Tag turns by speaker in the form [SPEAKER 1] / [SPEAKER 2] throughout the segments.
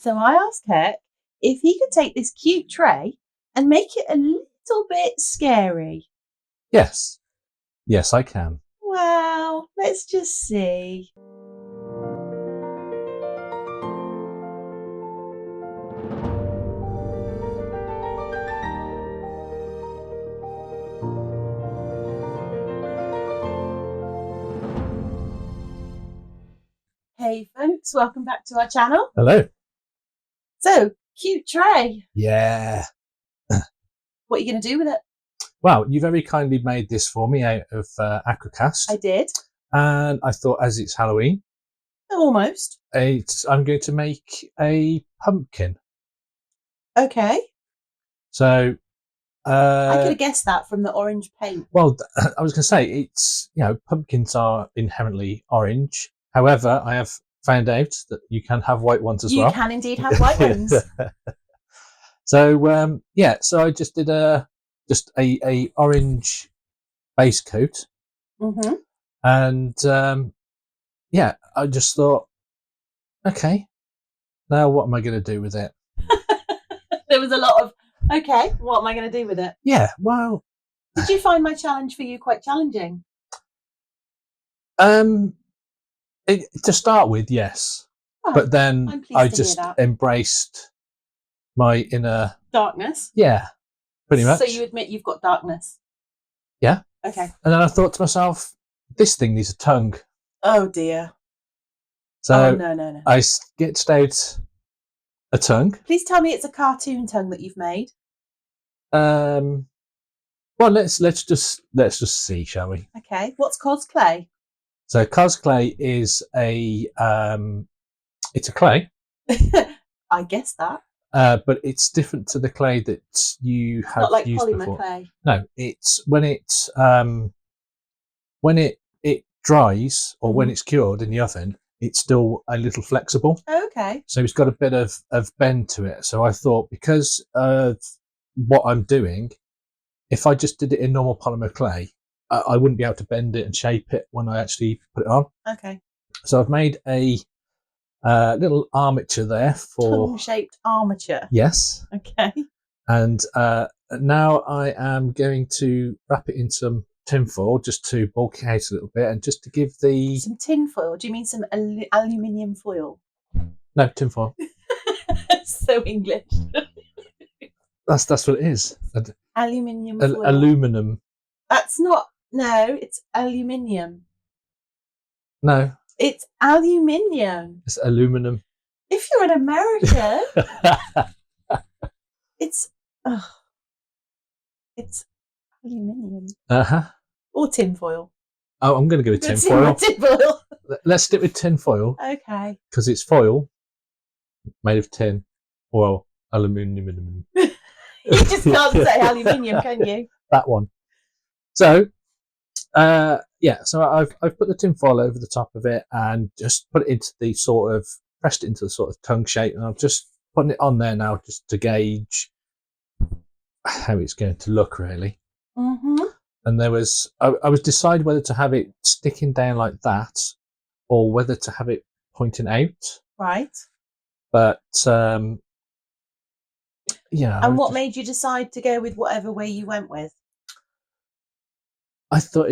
[SPEAKER 1] So I asked Kirk if he could take this cute tray and make it a little bit scary.
[SPEAKER 2] Yes. Yes, I can.
[SPEAKER 1] Wow, let's just see. Hey folks, welcome back to our channel.
[SPEAKER 2] Hello.
[SPEAKER 1] So, cute tray.
[SPEAKER 2] Yeah.
[SPEAKER 1] What are you going to do with it?
[SPEAKER 2] Well, you very kindly made this for me out of AquaCast.
[SPEAKER 1] I did.
[SPEAKER 2] And I thought, as it's Halloween,
[SPEAKER 1] Almost.
[SPEAKER 2] I'm going to make a pumpkin.
[SPEAKER 1] Okay.
[SPEAKER 2] So
[SPEAKER 1] I could have guessed that from the orange paint.
[SPEAKER 2] Well, I was going to say, it's, pumpkins are inherently orange. However, I have found out that you can have white ones as well.
[SPEAKER 1] You can indeed have white ones.
[SPEAKER 2] So, so I just did a orange base coat.
[SPEAKER 1] Mm-hmm.
[SPEAKER 2] And, I just thought, okay, now what am I going to do with it?
[SPEAKER 1] There was a lot of, okay, what am I going to do with it?
[SPEAKER 2] Yeah, well...
[SPEAKER 1] Did you find my challenge for you quite challenging?
[SPEAKER 2] To start with, yes.
[SPEAKER 1] Oh,
[SPEAKER 2] but then I just embraced my inner...
[SPEAKER 1] darkness?
[SPEAKER 2] Yeah, pretty much.
[SPEAKER 1] So you admit you've got darkness?
[SPEAKER 2] Yeah.
[SPEAKER 1] Okay.
[SPEAKER 2] And then I thought to myself, this thing needs a tongue.
[SPEAKER 1] Oh, dear.
[SPEAKER 2] So
[SPEAKER 1] no.
[SPEAKER 2] I sketched out a tongue.
[SPEAKER 1] Please tell me it's a cartoon tongue that you've made.
[SPEAKER 2] Well, let's just see, shall we?
[SPEAKER 1] Okay. What's Cosclay?
[SPEAKER 2] So Cosclay is it's a clay.
[SPEAKER 1] I guess that.
[SPEAKER 2] But it's different to the clay that you have
[SPEAKER 1] not like
[SPEAKER 2] used
[SPEAKER 1] polymer
[SPEAKER 2] before.
[SPEAKER 1] Clay.
[SPEAKER 2] No, it's when it dries or when it's cured in the oven, it's still a little flexible.
[SPEAKER 1] Okay.
[SPEAKER 2] So it's got a bit of bend to it. So I thought, because of what I'm doing, if I just did it in normal polymer clay, I wouldn't be able to bend it and shape it when I actually put it on. Okay. So I've made a little armature there for...
[SPEAKER 1] Tongue-shaped armature?
[SPEAKER 2] Yes.
[SPEAKER 1] Okay.
[SPEAKER 2] And now I am going to wrap it in some tinfoil just to bulk it out a little bit and just to give the...
[SPEAKER 1] Some tinfoil? Do you mean some aluminium foil?
[SPEAKER 2] No, tinfoil.
[SPEAKER 1] So English.
[SPEAKER 2] That's what it is.
[SPEAKER 1] Aluminium foil.
[SPEAKER 2] Aluminum.
[SPEAKER 1] That's not... No, it's aluminium.
[SPEAKER 2] No.
[SPEAKER 1] It's aluminium.
[SPEAKER 2] It's aluminum.
[SPEAKER 1] If you're an American, it's aluminium.
[SPEAKER 2] Uh-huh.
[SPEAKER 1] Or tinfoil.
[SPEAKER 2] Oh, I'm going to go with tinfoil.
[SPEAKER 1] Tinfoil.
[SPEAKER 2] Let's stick with tinfoil.
[SPEAKER 1] Okay.
[SPEAKER 2] Because it's foil made of tin or aluminium.
[SPEAKER 1] You just can't say aluminium, can you?
[SPEAKER 2] That one. So, so I've put the tinfoil over the top of it and just put it into the pressed it into the sort of tongue shape, and I'm just putting it on there now just to gauge how it's going to look, really.
[SPEAKER 1] Mm-hmm.
[SPEAKER 2] And I was deciding whether to have it sticking down like that or whether to have it pointing out.
[SPEAKER 1] Right.
[SPEAKER 2] But,
[SPEAKER 1] And what made you decide to go with whatever way you went with?
[SPEAKER 2] I thought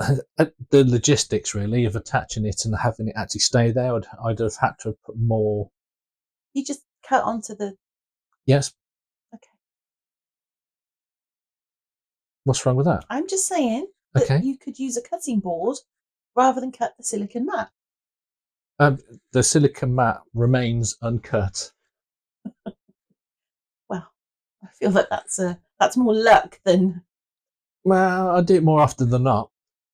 [SPEAKER 2] the logistics, really, of attaching it and having it actually stay there, I'd have had to put more...
[SPEAKER 1] You just cut onto the...
[SPEAKER 2] Yes.
[SPEAKER 1] Okay.
[SPEAKER 2] What's wrong with that?
[SPEAKER 1] I'm just saying that you could use a cutting board rather than cut the silicone mat.
[SPEAKER 2] The silicone mat remains uncut.
[SPEAKER 1] Well, I feel that that's more luck than...
[SPEAKER 2] Well, I do it more often than not.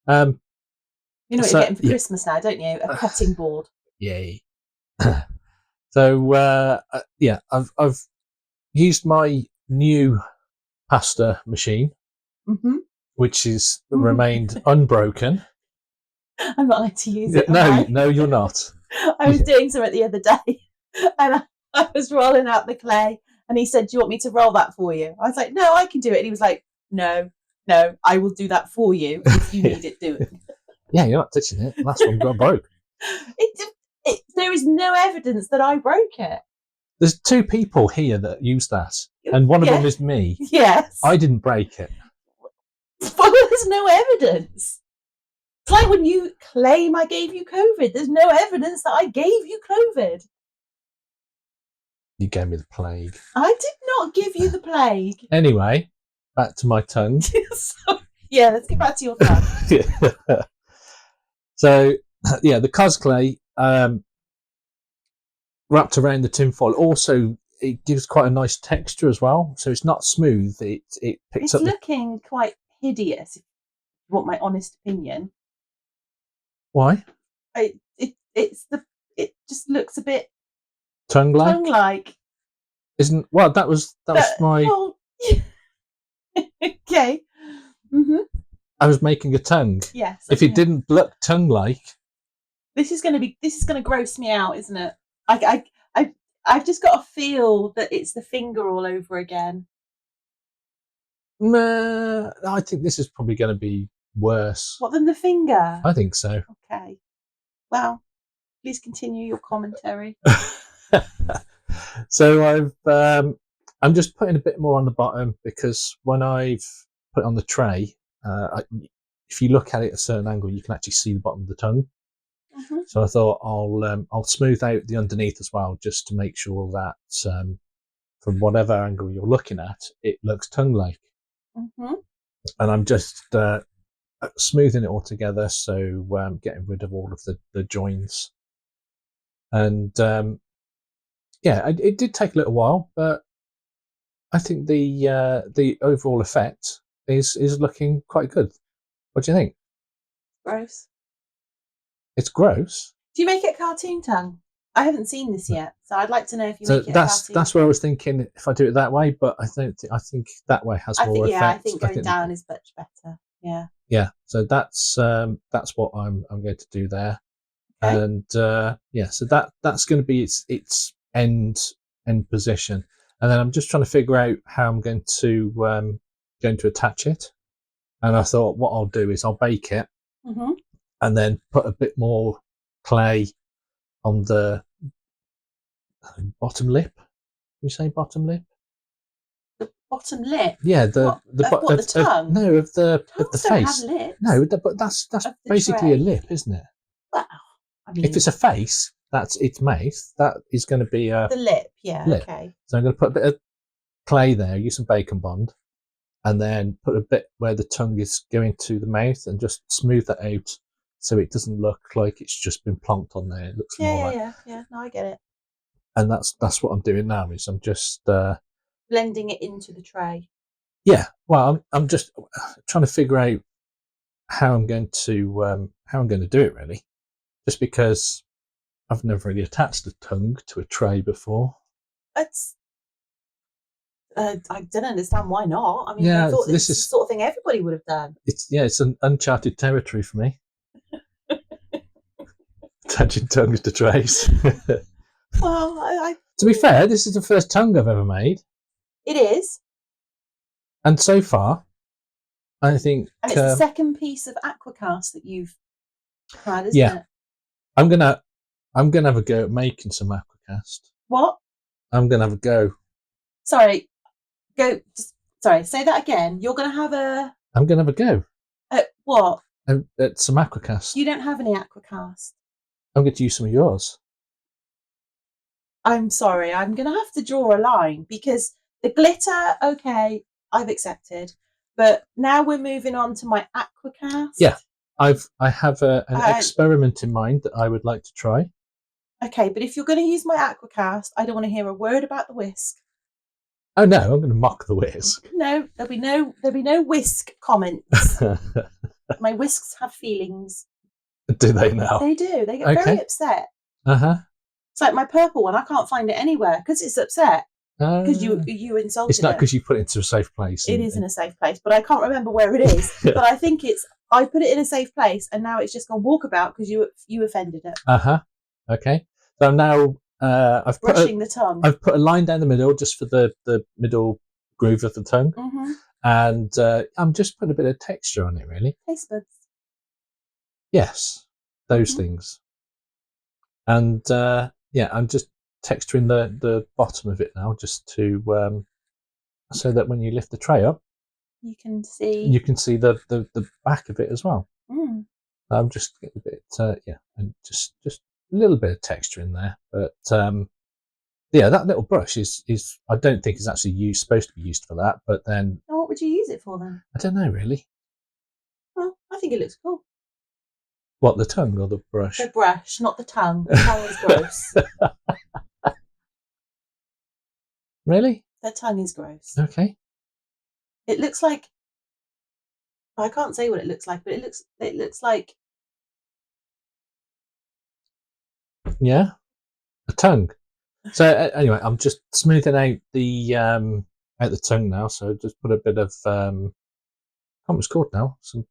[SPEAKER 1] You know what you're getting for Christmas now, don't you? A cutting board.
[SPEAKER 2] Yay. So, I've used my new pasta machine, which is remained unbroken.
[SPEAKER 1] I'm not allowed to use it.
[SPEAKER 2] No, you're not.
[SPEAKER 1] I was doing something the other day and I was rolling out the clay and he said, do you want me to roll that for you? I was like, no, I can do it. And he was like, no, I will do that for you if you need it doing.
[SPEAKER 2] Yeah, you're not touching it. Last one got broke.
[SPEAKER 1] There is no evidence that I broke it.
[SPEAKER 2] There's 2 people here that use that, and one of them is me.
[SPEAKER 1] Yes.
[SPEAKER 2] I didn't break it.
[SPEAKER 1] Well, there's no evidence. It's like when you claim I gave you COVID. There's no evidence that I gave you COVID.
[SPEAKER 2] You gave me the plague.
[SPEAKER 1] I did not give you the plague.
[SPEAKER 2] Anyway, back to my tongue.
[SPEAKER 1] Yeah, let's get back to your tongue.
[SPEAKER 2] So, yeah, the Cosclay wrapped around the tinfoil. Also, it gives quite a nice texture as well. So it's not smooth. It picks up.
[SPEAKER 1] It's looking quite hideous, if you want my honest opinion.
[SPEAKER 2] Why?
[SPEAKER 1] It just looks a bit
[SPEAKER 2] Tongue-like?
[SPEAKER 1] tongue-like.
[SPEAKER 2] Isn't, well, that was my...
[SPEAKER 1] Well, okay. Mm-hmm.
[SPEAKER 2] I was making a tongue.
[SPEAKER 1] Yes.
[SPEAKER 2] If it didn't look tongue-like...
[SPEAKER 1] This is going to gross me out, isn't it? I've just got to feel that it's the finger all over again.
[SPEAKER 2] I think this is probably going to be worse.
[SPEAKER 1] What, than the finger?
[SPEAKER 2] I think so.
[SPEAKER 1] Okay. Well, please continue your commentary.
[SPEAKER 2] So I'm just putting a bit more on the bottom because when I've put it on the tray, if you look at it at a certain angle, you can actually see the bottom of the tongue. Mm-hmm. So I thought I'll smooth out the underneath as well, just to make sure that from whatever angle you're looking at, it looks tongue-like. Mm-hmm. And I'm just smoothing it all together, so getting rid of all of the joins. And yeah, it did take a little while, but I think the overall effect is looking quite good. What do you think?
[SPEAKER 1] Gross.
[SPEAKER 2] It's gross.
[SPEAKER 1] Do you make it cartoon tongue? I haven't seen this yet, so I'd like to know if you make it cartoon.
[SPEAKER 2] That's where I was thinking if I do it that way, but I think that way has more effect.
[SPEAKER 1] Yeah, I think going down is much better. Yeah.
[SPEAKER 2] Yeah. So that's what I'm going to do there. Okay. And yeah, so that's going to be its end position, and then I'm just trying to figure out how I'm going to attach it. And I thought what I'll do is I'll bake it, mm-hmm. and then put a bit more clay on the bottom lip. You say bottom lip?
[SPEAKER 1] The bottom lip?
[SPEAKER 2] Yeah, the
[SPEAKER 1] tongue?
[SPEAKER 2] No, of the face.
[SPEAKER 1] Don't have lips.
[SPEAKER 2] No, but that's basically a lip, isn't it?
[SPEAKER 1] Well, I mean,
[SPEAKER 2] if it's a face, that's its mouth. That is going to be the
[SPEAKER 1] lip. Yeah. Lip. Okay.
[SPEAKER 2] So I'm going to put a bit of clay there, use some bacon bond, and then put a bit where the tongue is going to the mouth, and just smooth that out so it doesn't look like it's just been plonked on there. It looks more like...
[SPEAKER 1] Yeah. No, I get it.
[SPEAKER 2] And that's what I'm doing now. Is I'm just
[SPEAKER 1] blending it into the tray.
[SPEAKER 2] Yeah. Well, I'm just trying to figure out how I'm going to do it, really. Just because I've never really attached a tongue to a tray before.
[SPEAKER 1] I don't understand why not. I mean, I thought this is the sort of thing everybody would have done.
[SPEAKER 2] It's an uncharted territory for me. Attaching tongues to trays.
[SPEAKER 1] Well,
[SPEAKER 2] to be fair, this is the first tongue I've ever made.
[SPEAKER 1] It is.
[SPEAKER 2] And so far, I think...
[SPEAKER 1] And it's the second piece of AquaCast that you've had, isn't it?
[SPEAKER 2] I'm gonna have a go at making some AquaCast.
[SPEAKER 1] What?
[SPEAKER 2] I'm gonna have a go.
[SPEAKER 1] Sorry. Sorry, say that again. You're gonna have a...
[SPEAKER 2] I'm gonna have a go.
[SPEAKER 1] At what?
[SPEAKER 2] At some AquaCast.
[SPEAKER 1] You don't have any AquaCast.
[SPEAKER 2] I'm going to use some of yours.
[SPEAKER 1] I'm sorry. I'm going to have to draw a line because the glitter, okay, I've accepted. But now we're moving on to my AquaCast.
[SPEAKER 2] Yeah, I have an experiment in mind that I would like to try.
[SPEAKER 1] Okay, but if you're going to use my AquaCast, I don't want to hear a word about the whisk.
[SPEAKER 2] Oh no, I'm going to mock the whisk.
[SPEAKER 1] No, there'll be no whisk comments. My whisks have feelings.
[SPEAKER 2] Do they now?
[SPEAKER 1] They do. They get very upset.
[SPEAKER 2] Uh-huh.
[SPEAKER 1] It's like my purple one. I can't find it anywhere because it's upset. Because you insulted it.
[SPEAKER 2] It's not because you put it into a safe place.
[SPEAKER 1] It is in a safe place, but I can't remember where it is. But I think I put it in a safe place, and now it's just gone walkabout because you offended it.
[SPEAKER 2] Uh-huh. Okay. So now I've
[SPEAKER 1] brushing the tongue.
[SPEAKER 2] I've put a line down the middle just for the middle groove of the tongue. Mm-hmm. And I'm just putting a bit of texture on it, really.
[SPEAKER 1] Taste buds.
[SPEAKER 2] Yes, those things. And yeah, I'm just texturing the bottom of it now, just to so that when you lift the tray up,
[SPEAKER 1] you can see
[SPEAKER 2] the back of it as well. I'm just getting a bit yeah, and just a little bit of texture in there, but yeah, that little brush is I don't think is actually supposed to be used for that, but then
[SPEAKER 1] what would you use it for then?
[SPEAKER 2] I don't know really.
[SPEAKER 1] Well, I think it looks cool.
[SPEAKER 2] What, the tongue or the brush?
[SPEAKER 1] The brush, not the tongue. The tongue is gross.
[SPEAKER 2] Really?
[SPEAKER 1] The tongue is gross.
[SPEAKER 2] Okay.
[SPEAKER 1] It looks like, I can't say what it looks like, but it looks like,
[SPEAKER 2] yeah, a tongue. So anyway, I'm just smoothing out the tongue now. So just put a bit of I can't remember what it's called now. Some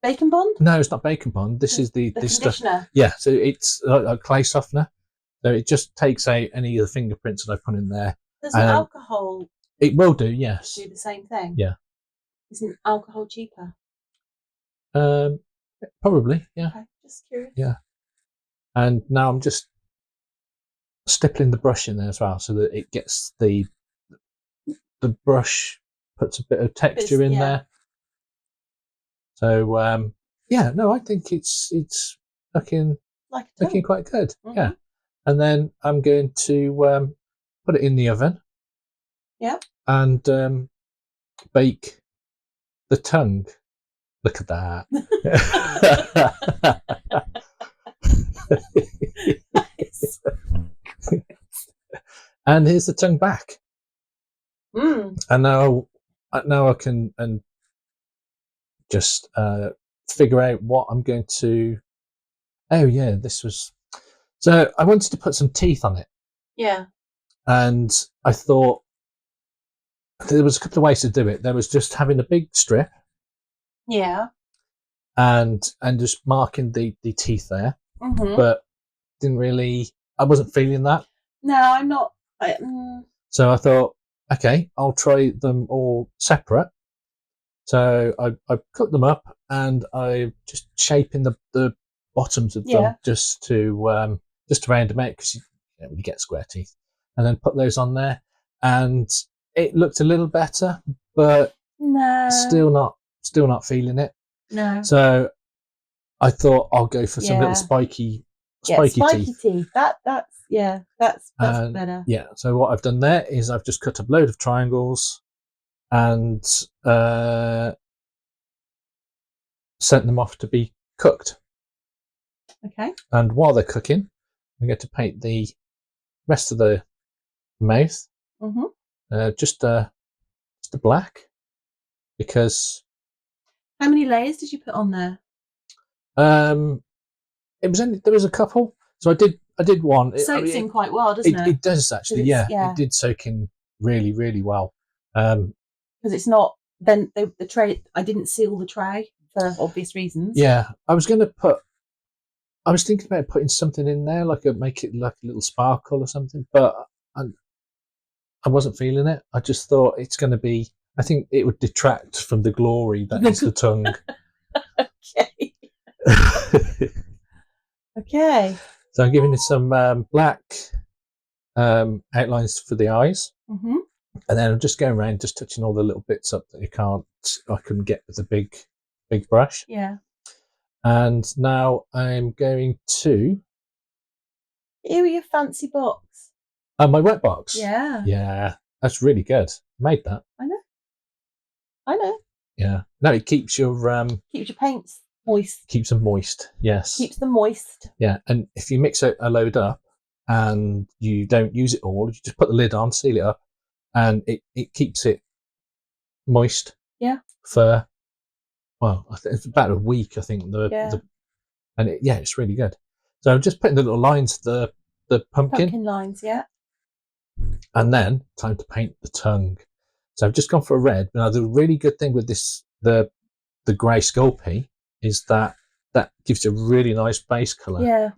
[SPEAKER 1] Bacon Bond?
[SPEAKER 2] No, it's not Bacon Bond. This is the
[SPEAKER 1] conditioner.
[SPEAKER 2] stuff. Yeah, so it's a clay softener. So it just takes out any of the fingerprints that I put in there.
[SPEAKER 1] Does alcohol?
[SPEAKER 2] It will do, yes.
[SPEAKER 1] Do the same thing.
[SPEAKER 2] Yeah.
[SPEAKER 1] Isn't alcohol cheaper?
[SPEAKER 2] Probably, yeah.
[SPEAKER 1] Okay, just curious.
[SPEAKER 2] Yeah. And now I'm just stippling the brush in there as well, so that it gets the brush puts a bit of texture in there. So yeah, no, I think it's looking quite good. Yeah. And then I'm going to put it in the oven.
[SPEAKER 1] Yeah.
[SPEAKER 2] And bake the tongue. Look at that.
[SPEAKER 1] Nice.
[SPEAKER 2] And here's the tongue back. And now I can just figure out what I'm going to. Oh yeah, this was. So I wanted to put some teeth on it.
[SPEAKER 1] Yeah.
[SPEAKER 2] And I thought there was a couple of ways to do it. There was just having a big strip.
[SPEAKER 1] Yeah.
[SPEAKER 2] And just marking the teeth there. But didn't really. I wasn't feeling that.
[SPEAKER 1] No, I'm not.
[SPEAKER 2] So I thought, okay, I'll try them all separate. So I cut them up and I just shaping the bottoms of them just to round them out, because you don't really get square teeth, and then put those on there, and it looked a little better, but
[SPEAKER 1] no,
[SPEAKER 2] still not feeling it.
[SPEAKER 1] No.
[SPEAKER 2] So I thought I'll go for some little spiky teeth.
[SPEAKER 1] That's better.
[SPEAKER 2] Yeah. So what I've done there is I've just cut a load of triangles and sent them off to be cooked.
[SPEAKER 1] Okay.
[SPEAKER 2] And while they're cooking, I'm going to paint the rest of the mouth. Just a black, because.
[SPEAKER 1] How many layers did you put on there?
[SPEAKER 2] There was a couple, so I did one.
[SPEAKER 1] It soaks in quite well, doesn't it?
[SPEAKER 2] It does actually, yeah. It did soak in really, really well.
[SPEAKER 1] Because it's not then the tray. I didn't seal the tray for obvious reasons.
[SPEAKER 2] Yeah, I was thinking about putting something in there, make it like a little sparkle or something, but I wasn't feeling it. I just thought it's going to be. I think it would detract from the glory that is the tongue.
[SPEAKER 1] Okay. Okay.
[SPEAKER 2] So I'm giving it some black outlines for the eyes, and then I'm just going around, just touching all the little bits up that I couldn't get with the big brush.
[SPEAKER 1] Yeah. And
[SPEAKER 2] now I'm going to.
[SPEAKER 1] Here are your fancy box.
[SPEAKER 2] My wet box.
[SPEAKER 1] Yeah.
[SPEAKER 2] Yeah, that's really good. Made that.
[SPEAKER 1] I know.
[SPEAKER 2] Yeah. No, it keeps your
[SPEAKER 1] paints moist.
[SPEAKER 2] Keeps them moist. Yes.
[SPEAKER 1] Keeps them moist.
[SPEAKER 2] Yeah, and if you mix a load up and you don't use it all, you just put the lid on, seal it up, and it keeps it moist.
[SPEAKER 1] Yeah.
[SPEAKER 2] For it's about a week, I think. It's really good. So I'm just putting the little lines, the pumpkin
[SPEAKER 1] lines, yeah.
[SPEAKER 2] And then time to paint the tongue. So I've just gone for a red. Now the really good thing with this, the grey Sculpey, is that gives you a really nice base colour.
[SPEAKER 1] Yeah.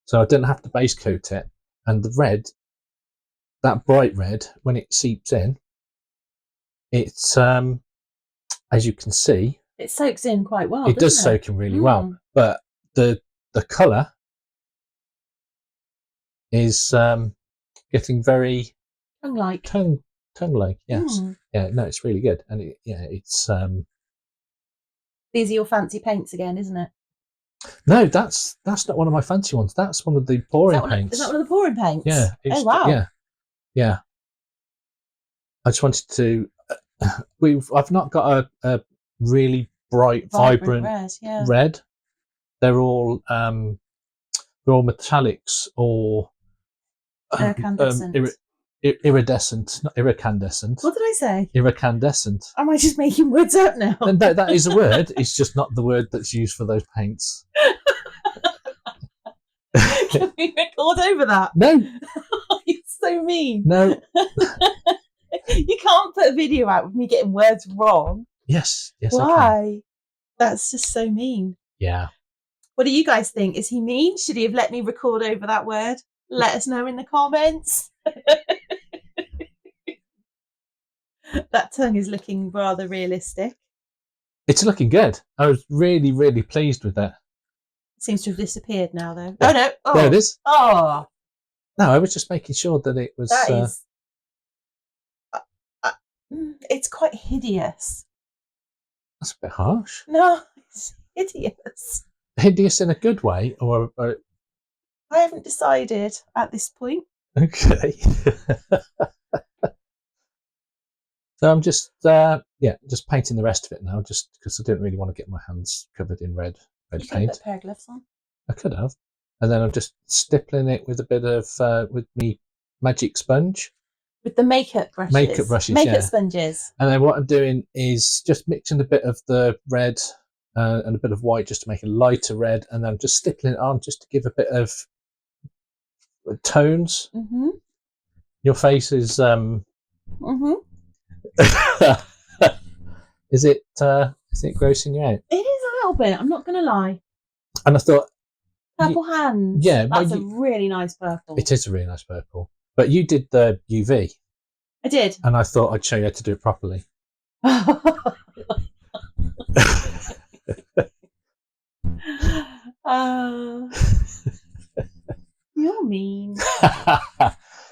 [SPEAKER 2] So I didn't have to base coat it, and the red, that bright red, when it seeps in, it's as you can see,
[SPEAKER 1] it soaks in quite well.
[SPEAKER 2] It does soak in really well, but the colour is getting very
[SPEAKER 1] Tongue-like.
[SPEAKER 2] tongue-like. Yes,
[SPEAKER 1] Mm.
[SPEAKER 2] yeah, no, it's really good, and it's
[SPEAKER 1] These are your fancy paints again, isn't it?
[SPEAKER 2] no, that's not one of my fancy ones. That's one of the pouring paints.
[SPEAKER 1] Is that one of the pouring paints?
[SPEAKER 2] Yeah.
[SPEAKER 1] Oh wow.
[SPEAKER 2] Yeah. I just wanted to. I've not got a really bright, vibrant red. They're all metallics or iridescent, not iridescent.
[SPEAKER 1] What did I say?
[SPEAKER 2] Iridescent.
[SPEAKER 1] Am I just making words up now?
[SPEAKER 2] And that is a word. It's just not the word that's used for those paints.
[SPEAKER 1] Can we record over that?
[SPEAKER 2] No.
[SPEAKER 1] You're so mean.
[SPEAKER 2] No.
[SPEAKER 1] You can't put a video out with me getting words wrong.
[SPEAKER 2] Yes.
[SPEAKER 1] Why? That's just so mean.
[SPEAKER 2] Yeah.
[SPEAKER 1] What do you guys think? Is he mean? Should he have let me record over that word? Let us know in the comments. That tongue is looking rather realistic.
[SPEAKER 2] It's looking good. I was really, really pleased with that.
[SPEAKER 1] It seems to have disappeared now, though.
[SPEAKER 2] Yeah.
[SPEAKER 1] Oh, no. Oh.
[SPEAKER 2] There it is.
[SPEAKER 1] Oh.
[SPEAKER 2] No, I was just making sure that it was...
[SPEAKER 1] That is... it's quite hideous.
[SPEAKER 2] That's a bit harsh.
[SPEAKER 1] No, it's hideous.
[SPEAKER 2] Hideous in a good way, or...
[SPEAKER 1] I haven't decided at this point.
[SPEAKER 2] Okay. So I'm just painting the rest of it now, just because I didn't really want to get my hands covered in red
[SPEAKER 1] You could
[SPEAKER 2] paint.
[SPEAKER 1] put a pair of gloves on.
[SPEAKER 2] I could have, and then I'm just stippling it with a bit of with me magic sponge.
[SPEAKER 1] With the makeup brushes. Makeup sponges.
[SPEAKER 2] And then what I'm doing is just mixing a bit of the red and a bit of white just to make a lighter red, and then I'm just stippling it on just to give a bit of tones.
[SPEAKER 1] Mm-hmm.
[SPEAKER 2] Your face is
[SPEAKER 1] Mm-hmm.
[SPEAKER 2] Is it grossing you out?
[SPEAKER 1] It is a little bit, I'm not going to lie.
[SPEAKER 2] And I thought...
[SPEAKER 1] Purple hands.
[SPEAKER 2] Yeah.
[SPEAKER 1] That's a really nice purple.
[SPEAKER 2] It is a really nice purple. But you did the UV.
[SPEAKER 1] I did.
[SPEAKER 2] And I thought I'd show you how to do it properly.
[SPEAKER 1] You're mean.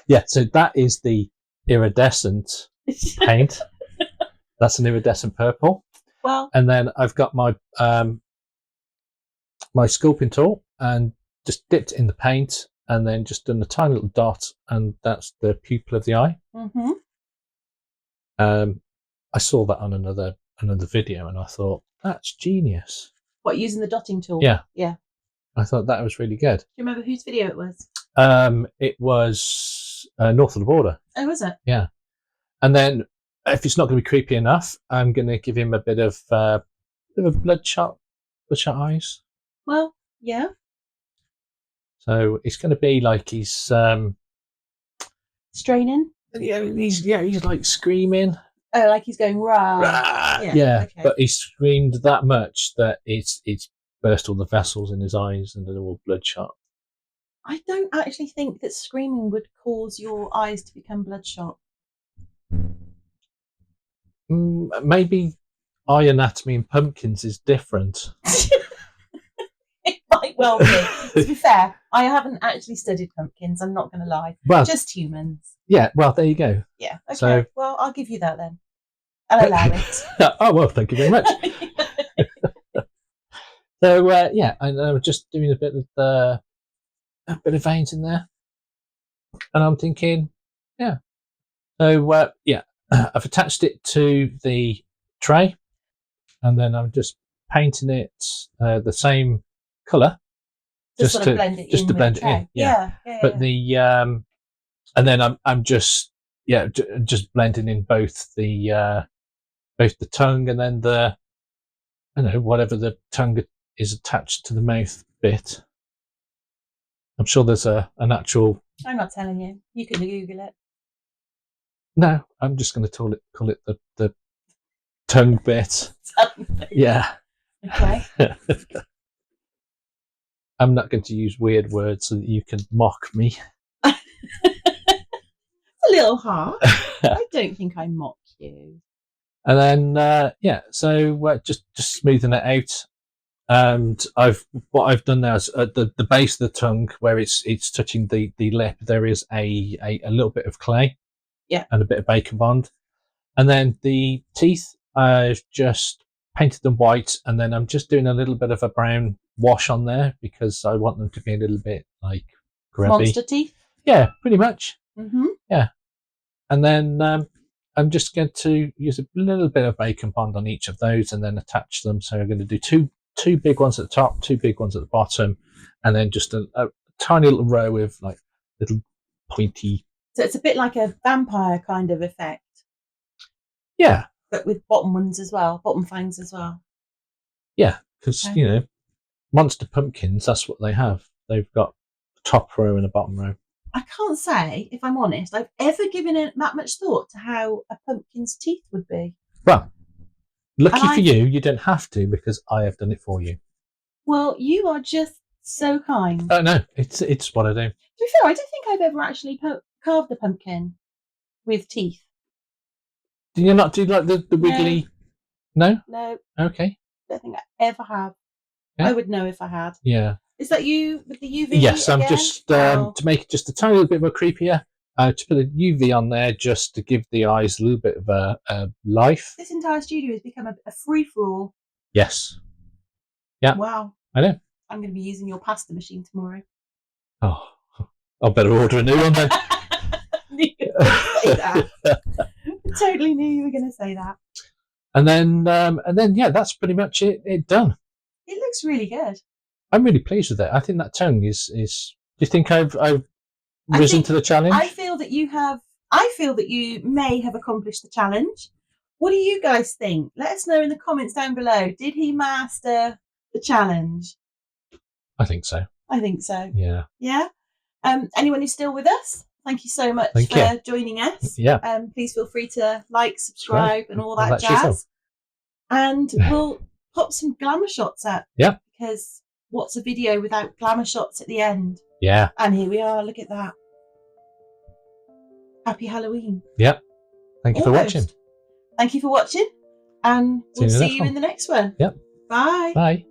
[SPEAKER 2] Yeah, so that is the iridescent paint. That's an iridescent purple.
[SPEAKER 1] Well,
[SPEAKER 2] and then I've got my my sculpting tool and just dipped in the paint and then just done a tiny little dot, and that's the pupil of the eye.
[SPEAKER 1] Mm-hmm.
[SPEAKER 2] I saw that on another video and I thought, that's genius.
[SPEAKER 1] What, using the dotting tool?
[SPEAKER 2] Yeah.
[SPEAKER 1] Yeah.
[SPEAKER 2] I thought that was really good.
[SPEAKER 1] Do you remember whose video it was?
[SPEAKER 2] It was North of the Border.
[SPEAKER 1] Oh, was it?
[SPEAKER 2] Yeah. And then if it's not going to be creepy enough, I'm going to give him a bit of bloodshot eyes.
[SPEAKER 1] Well, yeah.
[SPEAKER 2] So it's going to be like he's
[SPEAKER 1] straining.
[SPEAKER 2] Yeah, he's like screaming.
[SPEAKER 1] Oh, like he's going rah.
[SPEAKER 2] Yeah,
[SPEAKER 1] okay.
[SPEAKER 2] But he screamed that much that it's burst all the vessels in his eyes and they're all bloodshot.
[SPEAKER 1] I don't actually think that screaming would cause your eyes to become bloodshot.
[SPEAKER 2] Maybe eye anatomy in pumpkins is different.
[SPEAKER 1] It might well be. To be fair, I haven't actually studied pumpkins, I'm not going to lie.
[SPEAKER 2] Well,
[SPEAKER 1] just humans.
[SPEAKER 2] Yeah, well, there you go.
[SPEAKER 1] Yeah, okay.
[SPEAKER 2] So,
[SPEAKER 1] well, I'll give you that then. I'll allow it.
[SPEAKER 2] Oh, well, thank you very much. So, yeah, and I'm just doing a bit of veins in there. And I'm thinking, yeah. So, yeah, I've attached it to the tray. And then I'm just painting it the same colour. Just to blend it in. Yeah. But the... and then I'm just blending in both the tongue and then whatever the tongue is attached to the mouth bit. I'm sure there's an actual...
[SPEAKER 1] I'm not telling you. You can Google it.
[SPEAKER 2] No, I'm just going to call it the tongue bit. Yeah.
[SPEAKER 1] Okay.
[SPEAKER 2] I'm not going to use weird words so that you can mock me.
[SPEAKER 1] A little hard. I don't think I mock you.
[SPEAKER 2] And then, so just smoothing it out. And what I've done now is at the base of the tongue where it's touching the lip, there is a little bit of clay, and a bit of bacon bond, and then the teeth I've just painted them white, and then I'm just doing a little bit of a brown wash on there because I want them to be a little bit like grubby.
[SPEAKER 1] Monster teeth.
[SPEAKER 2] Yeah, pretty much.
[SPEAKER 1] Mm-hmm.
[SPEAKER 2] Yeah, and then I'm just going to use a little bit of bacon bond on each of those, and then attach them. So I'm going to do two big ones at the top, two big ones at the bottom, and then just a tiny little row of like little pointy.
[SPEAKER 1] So it's a bit like a vampire kind of effect.
[SPEAKER 2] Yeah.
[SPEAKER 1] But with bottom ones as well, bottom fangs as well.
[SPEAKER 2] Yeah, because, monster pumpkins, that's what they have. They've got a top row and a bottom row.
[SPEAKER 1] I can't say, if I'm honest, I've ever given it that much thought to how a pumpkin's teeth would be.
[SPEAKER 2] Well, lucky for you, you don't have to because I have done it for you.
[SPEAKER 1] Well, you are just so kind.
[SPEAKER 2] Oh, no, it's what I do.
[SPEAKER 1] To be fair, I don't think I've ever actually carved a pumpkin with teeth.
[SPEAKER 2] Do you not do like the wiggly? No?
[SPEAKER 1] No.
[SPEAKER 2] Okay.
[SPEAKER 1] I don't think I ever have.
[SPEAKER 2] Yeah.
[SPEAKER 1] I would know if I had.
[SPEAKER 2] Yeah.
[SPEAKER 1] Is that you with the UV?
[SPEAKER 2] Yes,
[SPEAKER 1] again?
[SPEAKER 2] I'm just to make it just a tiny little bit more creepier. To put a UV on there just to give the eyes a little bit of a life.
[SPEAKER 1] This entire studio has become a free-for-all.
[SPEAKER 2] Yes. Yeah.
[SPEAKER 1] Wow.
[SPEAKER 2] I know.
[SPEAKER 1] I'm going to be using your pasta machine tomorrow.
[SPEAKER 2] Oh, I better order a new one then.
[SPEAKER 1] Knew you were going to say that. I totally knew you were going to say that. And
[SPEAKER 2] then yeah, that's pretty much it done.
[SPEAKER 1] It looks really good.
[SPEAKER 2] I'm really pleased with it. I think that tongue is. Do you think I've risen to the challenge?
[SPEAKER 1] I feel that you have. I feel that you may have accomplished the challenge. What do you guys think? Let us know in the comments down below. Did he master the challenge?
[SPEAKER 2] I think so.
[SPEAKER 1] I think so.
[SPEAKER 2] Yeah.
[SPEAKER 1] Yeah. Anyone who's still with us, thank you so much for joining us.
[SPEAKER 2] Yeah.
[SPEAKER 1] Please feel free to like, subscribe, and all that jazz. And we'll pop some glamour shots up.
[SPEAKER 2] Yeah.
[SPEAKER 1] Because what's a video without glamour shots at the end?
[SPEAKER 2] Yeah.
[SPEAKER 1] And here we are. Look at that. Happy Halloween.
[SPEAKER 2] Yep. Thank you for watching.
[SPEAKER 1] Thank you for watching. And we'll see you in the next one.
[SPEAKER 2] Yep.
[SPEAKER 1] Bye.
[SPEAKER 2] Bye.